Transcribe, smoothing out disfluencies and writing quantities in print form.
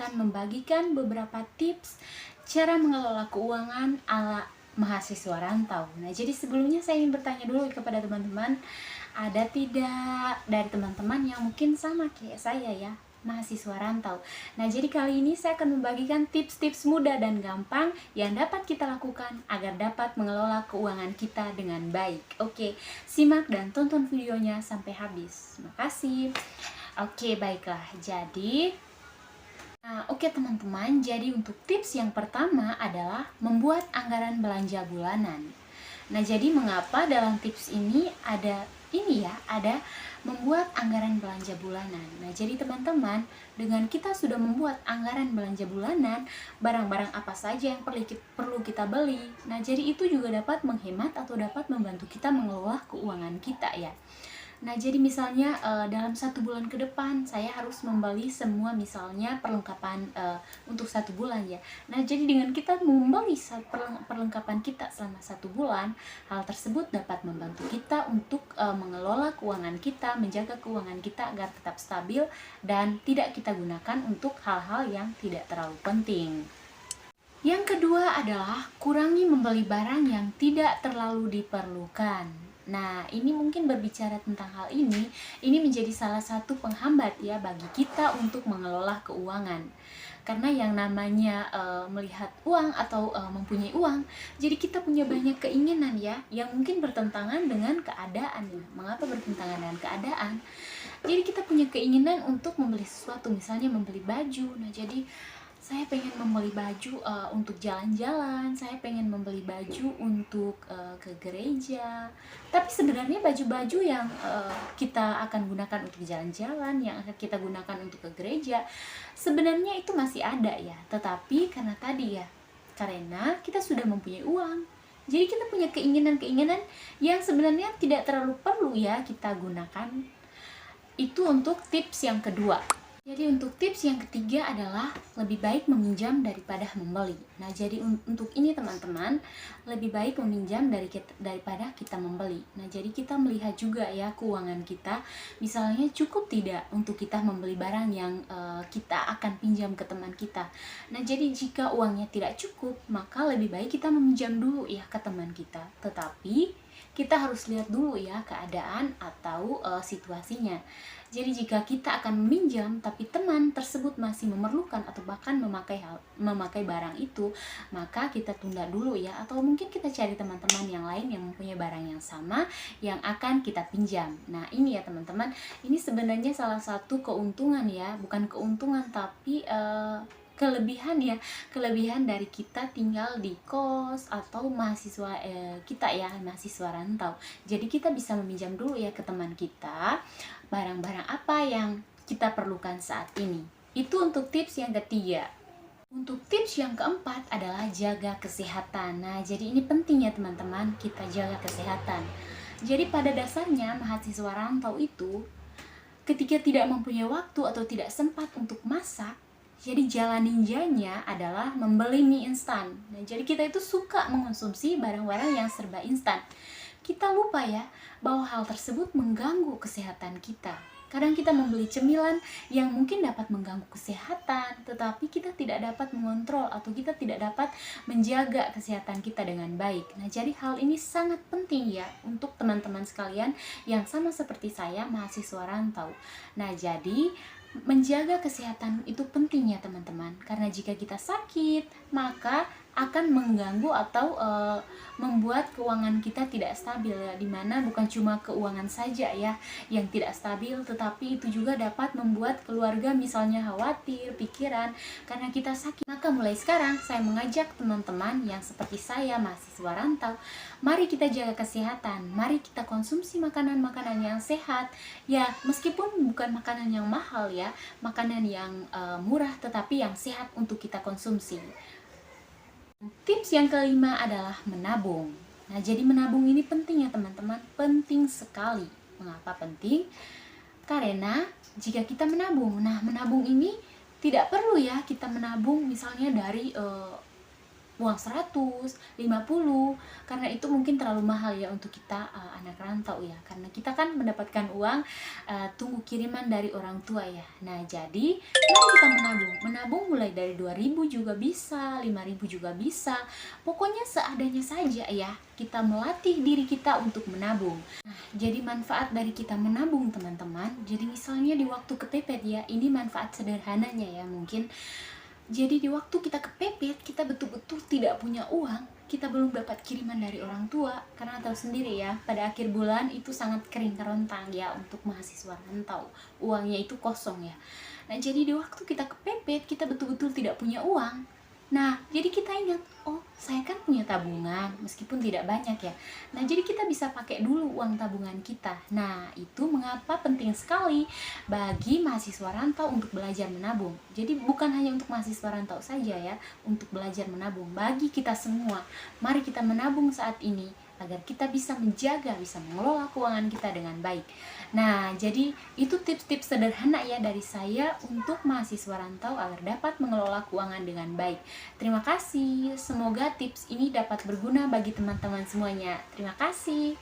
akan membagikan beberapa tips cara mengelola keuangan ala mahasiswa rantau. Nah, jadi sebelumnya saya ingin bertanya dulu kepada teman-teman, ada tidak dari teman-teman yang mungkin sama kayak saya ya, mahasiswa rantau. Nah, jadi kali ini saya akan membagikan tips-tips mudah dan gampang yang dapat kita lakukan agar dapat mengelola keuangan kita dengan baik. Oke, simak dan tonton videonya sampai habis. Terima kasih. Oke, baiklah. Oke teman-teman, jadi untuk tips yang pertama adalah membuat anggaran belanja bulanan. Nah, jadi mengapa dalam tips ini ada membuat anggaran belanja bulanan. Nah, jadi teman-teman, dengan kita sudah membuat anggaran belanja bulanan, barang-barang apa saja yang perlu kita beli. Nah, jadi itu juga dapat menghemat atau dapat membantu kita mengelola keuangan kita ya. Nah, jadi misalnya dalam 1 bulan ke depan saya harus membeli semua misalnya perlengkapan untuk 1 bulan ya. Nah, jadi dengan kita membeli perlengkapan kita selama 1 bulan, hal tersebut dapat membantu kita untuk mengelola keuangan kita, menjaga keuangan kita agar tetap stabil dan tidak kita gunakan untuk hal-hal yang tidak terlalu penting. Yang kedua adalah kurangi membeli barang yang tidak terlalu diperlukan. Nah, ini mungkin berbicara tentang hal ini menjadi salah satu penghambat ya bagi kita untuk mengelola keuangan. Karena yang namanya melihat uang atau mempunyai uang, jadi kita punya banyak keinginan ya, yang mungkin bertentangan dengan keadaan ya. Mengapa bertentangan dengan keadaan? Jadi kita punya keinginan untuk membeli sesuatu, misalnya membeli baju. Nah, jadi saya pengen membeli baju untuk jalan-jalan, saya pengen membeli baju untuk ke gereja. Tapi sebenarnya baju-baju yang kita akan gunakan untuk jalan-jalan, yang akan kita gunakan untuk ke gereja, sebenarnya itu masih ada ya. Tetapi karena kita sudah mempunyai uang, jadi kita punya keinginan-keinginan yang sebenarnya tidak terlalu perlu ya kita gunakan. Itu untuk tips yang kedua. Jadi untuk tips yang ketiga adalah lebih baik meminjam daripada membeli. Nah, jadi untuk ini teman-teman, lebih baik meminjam daripada kita membeli. Nah, jadi kita melihat juga ya keuangan kita, misalnya cukup tidak untuk kita membeli barang yang kita akan pinjam ke teman kita. Nah, jadi jika uangnya tidak cukup, maka lebih baik kita meminjam dulu ya ke teman kita. Tetapi kita harus lihat dulu ya keadaan atau situasinya. Jadi jika kita akan meminjam tapi teman tersebut masih memerlukan atau bahkan memakai barang itu, maka kita tunda dulu ya, atau mungkin kita cari teman-teman yang lain yang mempunyai barang yang sama yang akan kita pinjam. Nah, ini ya teman-teman, ini sebenarnya salah satu keuntungan ya, bukan keuntungan tapi kelebihan dari kita tinggal di kos atau mahasiswa mahasiswa rantau. Jadi kita bisa meminjam dulu ya ke teman kita barang-barang apa yang kita perlukan saat ini. Itu untuk tips yang ketiga. Untuk tips yang keempat adalah jaga kesehatan. Nah, jadi ini penting ya teman-teman, kita jaga kesehatan. Jadi pada dasarnya mahasiswa rantau itu ketika tidak mempunyai waktu atau tidak sempat untuk masak, jadi jalan ninjanya adalah membeli mie instan. Nah, jadi kita itu suka mengonsumsi barang-barang yang serba instan. Kita lupa ya bahwa hal tersebut mengganggu kesehatan kita. Kadang kita membeli cemilan yang mungkin dapat mengganggu kesehatan, tetapi kita tidak dapat mengontrol atau kita tidak dapat menjaga kesehatan kita dengan baik. Nah, jadi hal ini sangat penting ya untuk teman-teman sekalian yang sama seperti saya, mahasiswa rantau. Nah, jadi menjaga kesehatan itu penting ya teman-teman, karena jika kita sakit maka akan mengganggu atau membuat keuangan kita tidak stabil ya, dimana bukan cuma keuangan saja ya yang tidak stabil, tetapi itu juga dapat membuat keluarga misalnya khawatir, pikiran karena kita sakit. Maka mulai sekarang saya mengajak teman-teman yang seperti saya, mahasiswa rantau, mari kita jaga kesehatan, mari kita konsumsi makanan-makanan yang sehat ya, meskipun bukan makanan yang mahal ya, makanan yang murah tetapi yang sehat untuk kita konsumsi. Tips yang kelima adalah menabung. Nah, jadi menabung ini penting ya teman-teman, penting sekali. Mengapa penting? Karena jika kita menabung ini tidak perlu ya kita menabung misalnya dari uang 100, 50, karena itu mungkin terlalu mahal ya untuk kita anak rantau ya, karena kita kan mendapatkan uang tunggu kiriman dari orang tua ya. Nah jadi mari kita menabung mulai dari 2.000 juga bisa, 5.000 juga bisa, pokoknya seadanya saja ya, kita melatih diri kita untuk menabung. Nah jadi manfaat dari kita menabung teman-teman, jadi misalnya di waktu kepepet ya, ini manfaat sederhananya ya mungkin. Jadi di waktu kita kepepet, kita betul-betul tidak punya uang, kita belum dapat kiriman dari orang tua, karena tahu sendiri ya, pada akhir bulan itu sangat kering kerontang ya untuk mahasiswa rantau, uangnya itu kosong ya. Nah jadi di waktu kita kepepet, kita betul-betul tidak punya uang. Nah jadi kita ingat, oh saya kan punya tabungan, meskipun tidak banyak ya. Nah jadi kita bisa pakai dulu uang tabungan kita. Nah itu mengapa penting sekali bagi mahasiswa rantau untuk belajar menabung. Jadi bukan hanya untuk mahasiswa rantau saja ya, untuk belajar menabung. Bagi kita semua, mari kita menabung saat ini agar kita bisa menjaga, bisa mengelola keuangan kita dengan baik. Nah, jadi itu tips-tips sederhana ya dari saya untuk mahasiswa rantau agar dapat mengelola keuangan dengan baik. Terima kasih, semoga tips ini dapat berguna bagi teman-teman semuanya. Terima kasih.